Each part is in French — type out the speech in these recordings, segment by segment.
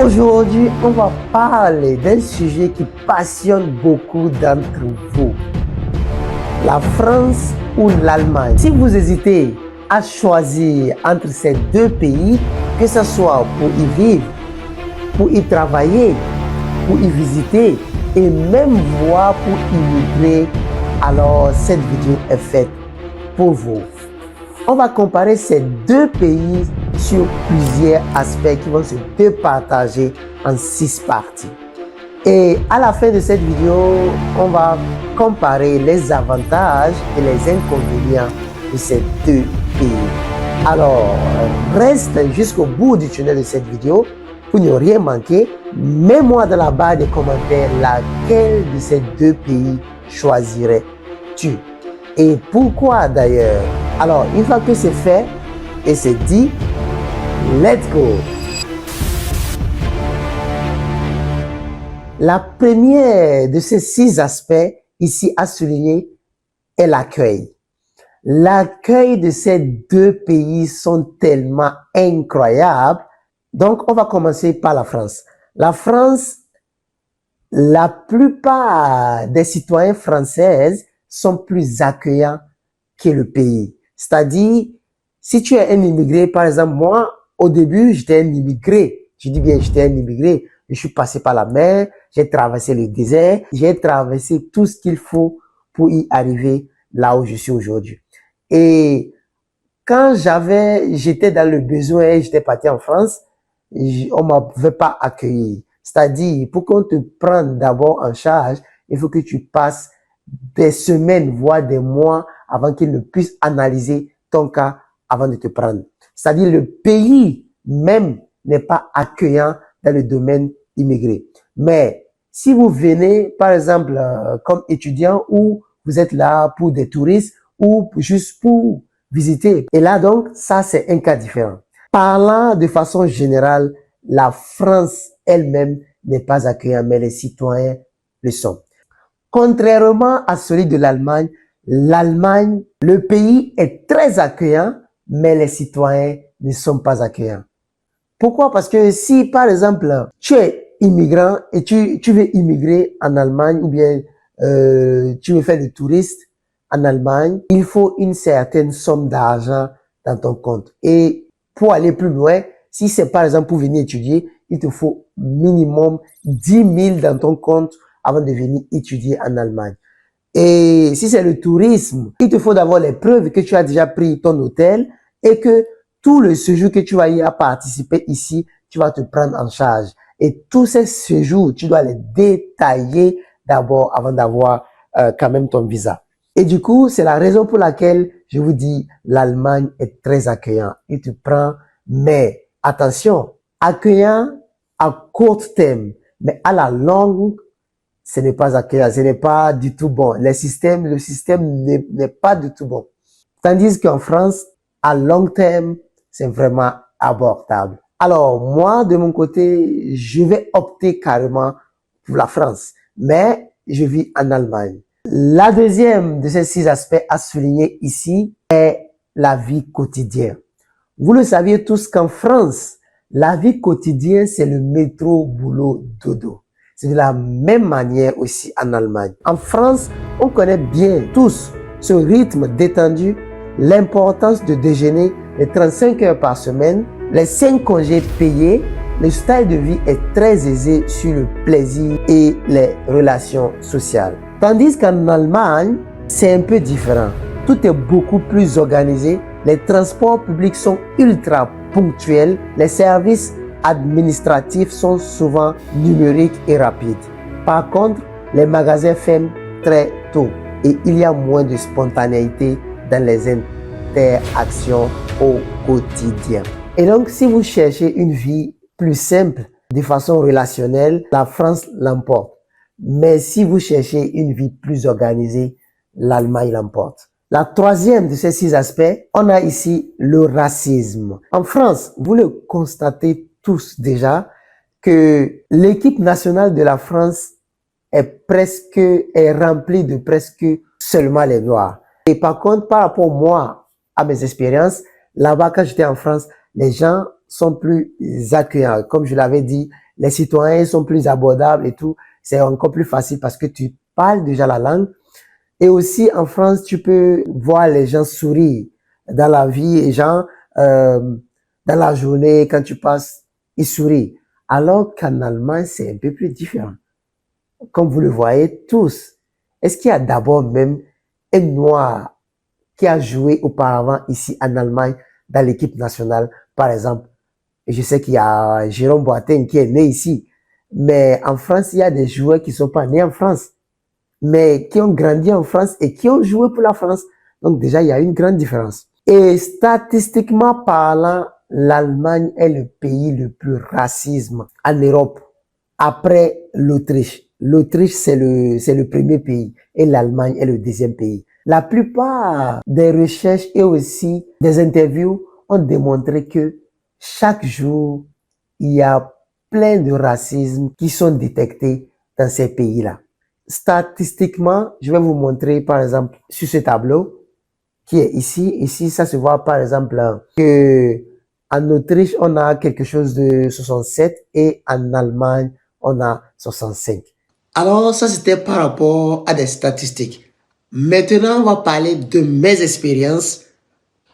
Aujourd'hui, on va parler d'un sujet qui passionne beaucoup d'entre vous. La France ou l'Allemagne. Si vous hésitez à choisir entre ces deux pays, que ce soit pour y vivre, pour y travailler, pour y visiter et même voir pour immigrer, alors cette vidéo est faite pour vous. On va comparer ces deux pays sur plusieurs aspects qui vont se départager en 6 parties. Et à la fin de cette vidéo, on va comparer les avantages et les inconvénients de ces deux pays. Alors, reste jusqu'au bout du tunnel de cette vidéo pour ne rien manquer. Mets-moi dans la barre des commentaires laquelle de ces deux pays choisirais-tu et pourquoi d'ailleurs. Alors, une fois que c'est fait et c'est dit, let's go! La première de ces 6 aspects ici à souligner est l'accueil. L'accueil de ces deux pays sont tellement incroyables. Donc, on va commencer par la France. La France, la plupart des citoyens français sont plus accueillants que le pays. C'est-à-dire, si tu es un immigré, par exemple, moi, au début, j'étais un immigré. Je dis bien, j'étais un immigré. Je suis passé par la mer, j'ai traversé le désert, j'ai traversé tout ce qu'il faut pour y arriver là où je suis aujourd'hui. Et quand j'étais dans le besoin, j'étais parti en France, on m'avait pas accueilli. C'est-à-dire, pour qu'on te prenne d'abord en charge, il faut que tu passes des semaines, voire des mois avant qu'ils ne puissent analyser ton cas avant de te prendre. C'est-à-dire, le pays même n'est pas accueillant dans le domaine immigré. Mais si vous venez, par exemple, comme étudiant ou vous êtes là pour des touristes ou juste pour visiter, et là donc, ça c'est un cas différent. Parlant de façon générale, la France elle-même n'est pas accueillante, mais les citoyens le sont. Contrairement à celui de l'Allemagne, le pays est très accueillant, mais les citoyens ne sont pas accueillants. Pourquoi? Parce que si, par exemple, tu es immigrant et tu veux immigrer en Allemagne ou bien tu veux faire du tourisme en Allemagne, il faut une certaine somme d'argent dans ton compte. Et pour aller plus loin, si c'est par exemple pour venir étudier, il te faut minimum 10 000 dans ton compte avant de venir étudier en Allemagne. Et si c'est le tourisme, il te faut d'abord les preuves que tu as déjà pris ton hôtel et que tout le séjour que tu vas y participer ici, tu vas te prendre en charge. Et tous ces séjours, tu dois les détailler d'abord avant d'avoir quand même ton visa. Et du coup, c'est la raison pour laquelle je vous dis, l'Allemagne est très accueillant. Il te prend, mais attention, accueillant à court terme, mais à la longue, ce n'est pas accueillant, ce n'est pas du tout bon. Le système n'est pas du tout bon. Tandis qu'en France, à long terme, c'est vraiment abordable. Alors, moi, de mon côté, je vais opter carrément pour la France, mais je vis en Allemagne. La deuxième de ces 6 aspects à souligner ici est la vie quotidienne. Vous le saviez tous qu'en France, la vie quotidienne, c'est le métro, boulot, dodo. C'est de la même manière aussi en Allemagne. En France, on connaît bien tous ce rythme détendu, l'importance de déjeuner les 35 heures par semaine, les 5 congés payés. Le style de vie est très aisé sur le plaisir et les relations sociales. Tandis qu'en Allemagne, c'est un peu différent. Tout est beaucoup plus organisé. Les transports publics sont ultra ponctuels. Les services administratifs sont souvent numériques et rapides. Par contre, les magasins ferment très tôt et il y a moins de spontanéité dans les interactions au quotidien. Et donc, si vous cherchez une vie plus simple, de façon relationnelle, la France l'emporte. Mais si vous cherchez une vie plus organisée, l'Allemagne l'emporte. La troisième de ces 6 aspects, on a ici le racisme. En France, vous le constatez tous déjà que l'équipe nationale de la France est remplie de presque seulement les Noirs. Et par contre, par rapport moi, à mes expériences, là-bas, quand j'étais en France, les gens sont plus accueillants. Comme je l'avais dit, les citoyens sont plus abordables et tout. C'est encore plus facile parce que tu parles déjà la langue. Et aussi, en France, tu peux voir les gens sourire dans la vie. Les gens, dans la journée, quand tu passes, ils sourient. Alors qu'en Allemagne, c'est un peu plus différent. Comme vous le voyez tous, est-ce qu'il y a d'abord même un noir qui a joué auparavant ici en Allemagne dans l'équipe nationale, par exemple? Je sais qu'il y a Jérôme Boateng qui est né ici, mais en France, il y a des joueurs qui sont pas nés en France, mais qui ont grandi en France et qui ont joué pour la France. Donc déjà, il y a une grande différence. Et statistiquement parlant, l'Allemagne est le pays le plus raciste en Europe, après l'Autriche. L'Autriche, c'est le premier pays et l'Allemagne est le deuxième pays. La plupart des recherches et aussi des interviews ont démontré que chaque jour, il y a plein de racisme qui sont détectés dans ces pays-là. Statistiquement, je vais vous montrer par exemple sur ce tableau qui est ici. Ici, ça se voit par exemple que en Autriche, on a quelque chose de 67 et en Allemagne, on a 65. Alors, ça, c'était par rapport à des statistiques. Maintenant, on va parler de mes expériences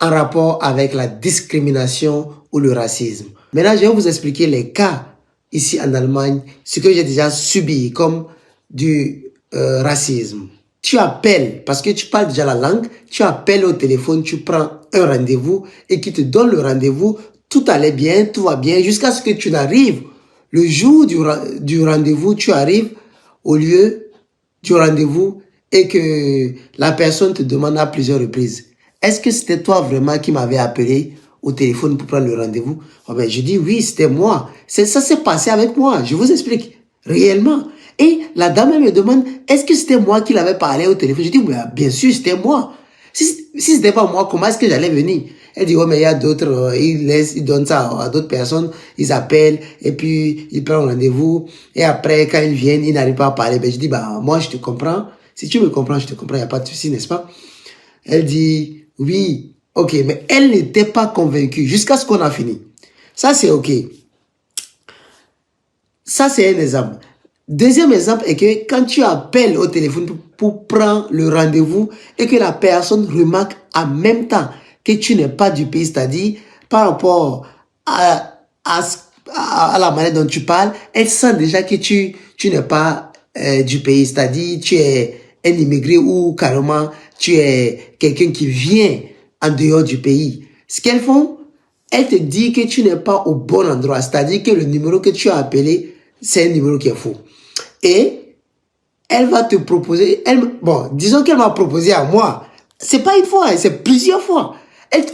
en rapport avec la discrimination ou le racisme. Maintenant, je vais vous expliquer les cas ici en Allemagne, ce que j'ai déjà subi comme du racisme. Tu appelles, parce que tu parles déjà la langue, tu appelles au téléphone, tu prends un rendez-vous et qui te donne le rendez-vous, tout allait bien, tout va bien, jusqu'à ce que tu n'arrives. Le jour du rendez-vous, tu arrives au lieu du rendez-vous et que la personne te demande à plusieurs reprises, est-ce que c'était toi vraiment qui m'avais appelé au téléphone pour prendre le rendez-vous? Oh ben, je dis oui, c'était moi. Ça s'est passé avec moi. Je vous explique. Réellement. Et la dame elle me demande, est-ce que c'était moi qui l'avais parlé au téléphone? Je dis, oui, bien sûr, c'était moi. Si c'était pas moi, comment est-ce que j'allais venir? Elle dit, oh, mais il y a d'autres, ils donnent ça à d'autres personnes, ils appellent, et puis ils prennent rendez-vous, et après, quand ils viennent, ils n'arrivent pas à parler. Ben, je dis, bah, moi, je te comprends. Si tu me comprends, je te comprends, il n'y a pas de souci, n'est-ce pas? Elle dit, oui, ok, mais elle n'était pas convaincue jusqu'à ce qu'on a fini. Ça, c'est ok. Ça, c'est un exemple. Deuxième exemple est que quand tu appelles au téléphone pour prendre le rendez-vous et que la personne remarque en même temps que tu n'es pas du pays, c'est-à-dire par rapport à la manière dont tu parles, elle sent déjà que tu n'es pas du pays, c'est-à-dire tu es un immigré ou carrément tu es quelqu'un qui vient en dehors du pays. Ce qu'elles font, elles te disent que tu n'es pas au bon endroit, c'est-à-dire que le numéro que tu as appelé, c'est un numéro qui est faux. Et elle va te proposer, bon, disons qu'elle m'a proposé à moi, c'est pas une fois, c'est plusieurs fois.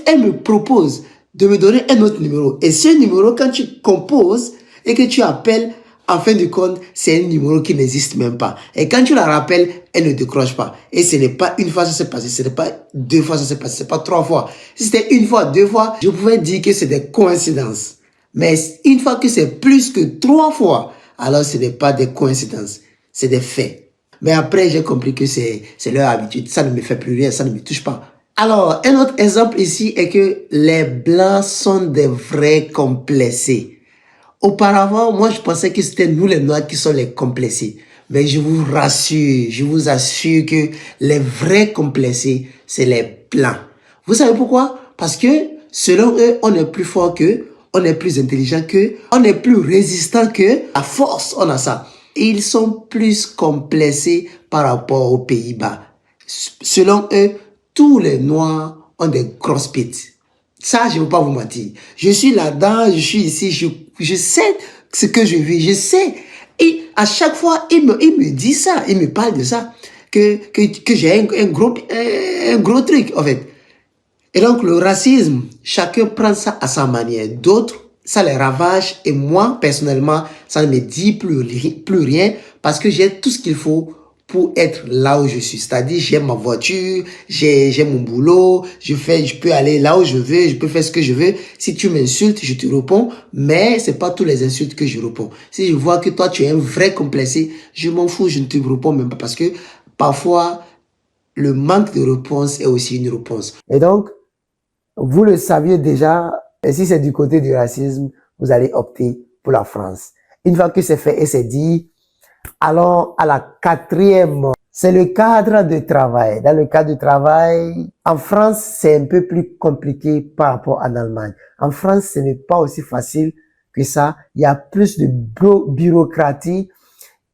Elle me propose de me donner un autre numéro. Et ce numéro, quand tu composes et que tu appelles, en fin de compte, c'est un numéro qui n'existe même pas. Et quand tu la rappelles, elle ne décroche pas. Et ce n'est pas une fois ça s'est passé, ce n'est pas deux fois ça s'est passé, ce n'est pas trois fois. Si c'était une fois, deux fois, je pouvais dire que c'est des coïncidences. Mais une fois que c'est plus que trois fois, alors ce n'est pas des coïncidences, c'est des faits. Mais après, j'ai compris que c'est leur habitude. Ça ne me fait plus rien, ça ne me touche pas. Alors, un autre exemple ici est que les Blancs sont des vrais complexés. Auparavant, moi, je pensais que c'était nous les Noirs qui sommes les complexés. Mais je vous rassure, je vous assure que les vrais complexés, c'est les Blancs. Vous savez pourquoi? Parce que, selon eux, on est plus fort qu'eux, on est plus intelligent qu'eux, on est plus résistant qu'eux. À force, on a ça. Ils sont plus complexés par rapport aux Pays-Bas. Selon eux, tous les Noirs ont des grosses pites. Ça, je ne veux pas vous mentir. Je suis là-dedans, je suis ici, je sais ce que je vis, je sais. Et à chaque fois, il me dit ça, il me parle de ça, que j'ai un gros truc, en fait. Et donc, le racisme, chacun prend ça à sa manière. D'autres, ça les ravage. Et moi, personnellement, ça ne me dit plus rien parce que j'ai tout ce qu'il faut pour être là où je suis. C'est-à-dire, j'ai ma voiture, j'ai mon boulot, je peux aller là où je veux, je peux faire ce que je veux. Si tu m'insultes, je te réponds, mais c'est pas tous les insultes que je réponds. Si je vois que toi, tu es un vrai complexé, je m'en fous, je ne te réponds même pas parce que parfois, le manque de réponse est aussi une réponse. Et donc, vous le saviez déjà, Et si c'est du côté du racisme, vous allez opter pour la France. Une fois que c'est fait et c'est dit, allons à la quatrième. C'est le cadre de travail. Dans le cadre de travail, en France, c'est un peu plus compliqué par rapport à l'Allemagne. En France, ce n'est pas aussi facile que ça. Il y a plus de bureaucratie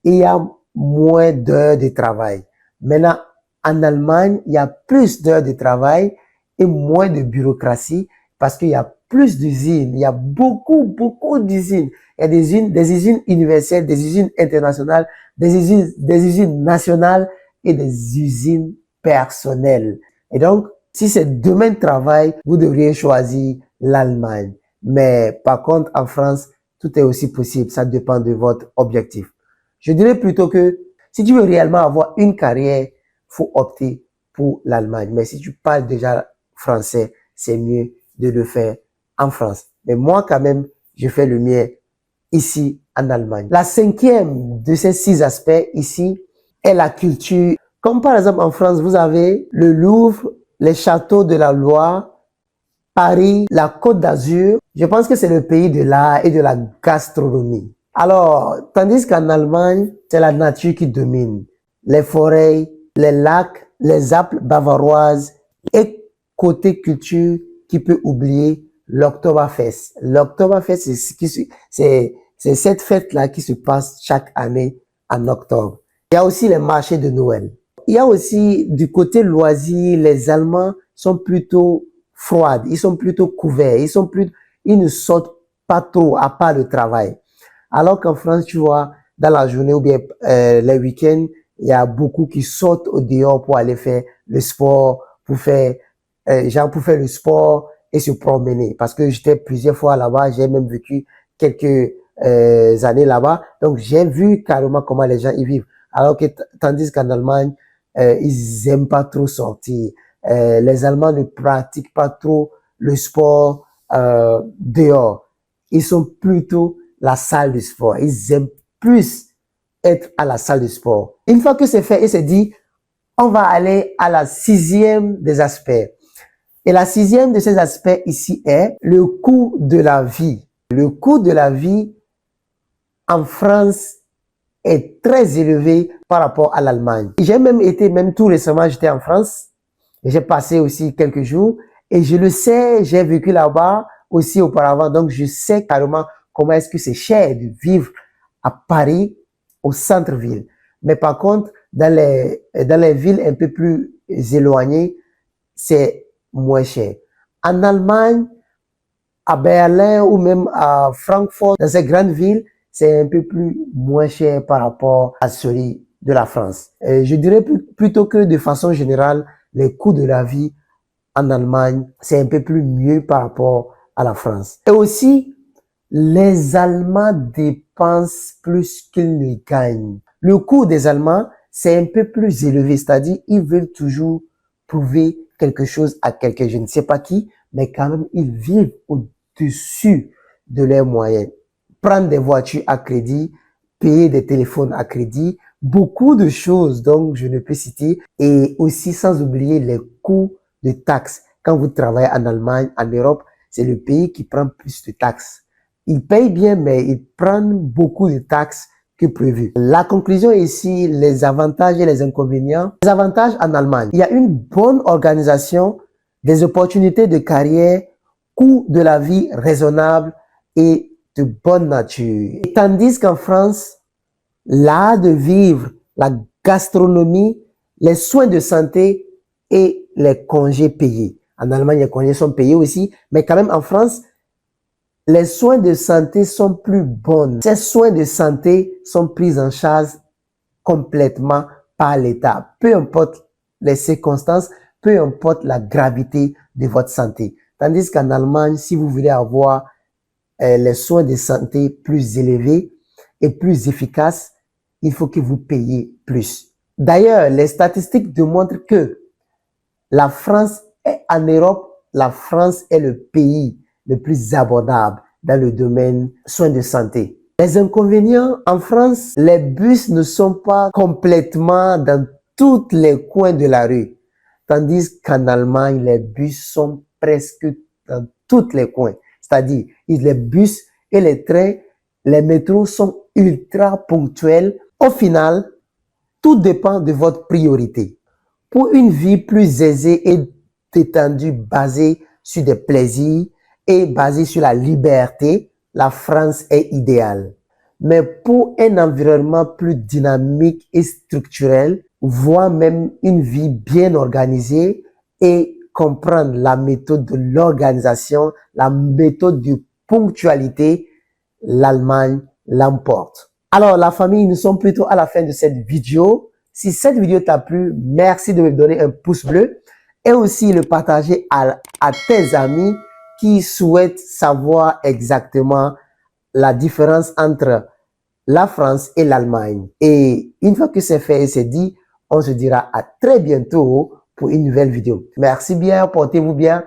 et il y a moins d'heures de travail. Maintenant, en Allemagne, il y a plus d'heures de travail et moins de bureaucratie parce qu'il y a plus d'usines. Il y a beaucoup d'usines. Il y a des usines universelles, des usines internationales, des usines nationales et des usines personnelles. Et donc, si c'est domaine de travail, vous devriez choisir l'Allemagne. Mais par contre, en France, tout est aussi possible. Ça dépend de votre objectif. Je dirais plutôt que si tu veux réellement avoir une carrière, faut opter pour l'Allemagne. Mais si tu parles déjà français, c'est mieux de le faire en France. Mais moi, quand même, je fais le mien ici en Allemagne. La cinquième de ces 6 aspects ici est la culture. Comme par exemple en France, vous avez le Louvre, les châteaux de la Loire, Paris, la Côte d'Azur. Je pense que c'est le pays de l'art et de la gastronomie. Alors, tandis qu'en Allemagne, c'est la nature qui domine. Les forêts, les lacs, les Alpes bavaroises. Et côté culture, qui peut oublier l'Oktoberfest. L'Oktoberfest, c'est cette fête-là qui se passe chaque année en octobre. Il y a aussi les marchés de Noël. Il y a aussi du côté loisir, les Allemands sont plutôt froides, ils sont plutôt couverts, ils ne sortent pas trop à part le travail. Alors qu'en France, tu vois, dans la journée ou bien les week-ends, il y a beaucoup qui sortent au dehors pour aller faire le sport, pour faire le sport et se promener. Parce que j'étais plusieurs fois là-bas, j'ai même vécu quelques années là-bas, donc j'ai vu carrément comment les gens y vivent. Alors que tandis qu'en Allemagne, ils aiment pas trop sortir. Les Allemands ne pratiquent pas trop le sport dehors. Ils sont plutôt la salle de sport. Ils aiment plus être à la salle de sport. Une fois que c'est fait et c'est dit, on va aller à la 6e des aspects. Et la 6e de ces aspects ici est le coût de la vie. Le coût de la vie en France est très élevé par rapport à l'Allemagne. J'ai même été, même tout récemment, j'étais en France. J'ai passé aussi quelques jours et je le sais, j'ai vécu là-bas aussi auparavant. Donc, je sais carrément comment est-ce que c'est cher de vivre à Paris, au centre-ville. Mais par contre, dans les villes un peu plus éloignées, c'est moins cher. En Allemagne, à Berlin ou même à Francfort, dans ces grandes villes, c'est un peu plus moins cher par rapport à celui de la France. Je dirais plutôt que de façon générale, les coûts de la vie en Allemagne, c'est un peu plus mieux par rapport à la France. Et aussi, les Allemands dépensent plus qu'ils ne gagnent. Le coût des Allemands, c'est un peu plus élevé, c'est-à-dire ils veulent toujours prouver quelque chose à quelqu'un, je ne sais pas qui, mais quand même, ils vivent au-dessus de leurs moyens. Prendre des voitures à crédit, payer des téléphones à crédit, beaucoup de choses, donc je ne peux citer, et aussi sans oublier les coûts de taxes. Quand vous travaillez en Allemagne, en Europe, c'est le pays qui prend plus de taxes. Ils payent bien, mais ils prennent beaucoup de taxes que prévu. La conclusion ici, les avantages et les inconvénients. Les avantages en Allemagne, il y a une bonne organisation, des opportunités de carrière, coût de la vie raisonnable et de bonne nature. Et tandis qu'en France, l'art de vivre, la gastronomie, les soins de santé et les congés payés. En Allemagne, les congés sont payés aussi, mais quand même en France, les soins de santé sont plus bons. Ces soins de santé sont pris en charge complètement par l'État. Peu importe les circonstances, peu importe la gravité de votre santé. Tandis qu'en Allemagne, si vous voulez avoir les soins de santé plus élevés et plus efficaces, il faut que vous payiez plus. D'ailleurs, les statistiques démontrent que la France est en Europe, la France est le pays le plus abordable dans le domaine soins de santé. Les inconvénients, en France, les bus ne sont pas complètement dans tous les coins de la rue, tandis qu'en Allemagne, les bus sont presque dans tous les coins. C'est-à-dire, les bus et les trains, les métros sont ultra ponctuels. Au final, tout dépend de votre priorité. Pour une vie plus aisée et détendue, basée sur des plaisirs et basée sur la liberté, la France est idéale. Mais pour un environnement plus dynamique et structurel, voire même une vie bien organisée et comprendre la méthode de l'organisation, la méthode de ponctualité, l'Allemagne l'emporte. Alors la famille, nous sommes plutôt à la fin de cette vidéo. Si cette vidéo t'a plu, merci de me donner un pouce bleu et aussi le partager à tes amis qui souhaitent savoir exactement la différence entre la France et l'Allemagne. Et une fois que c'est fait et c'est dit, on se dira à très bientôt pour une nouvelle vidéo. Merci bien, portez-vous bien.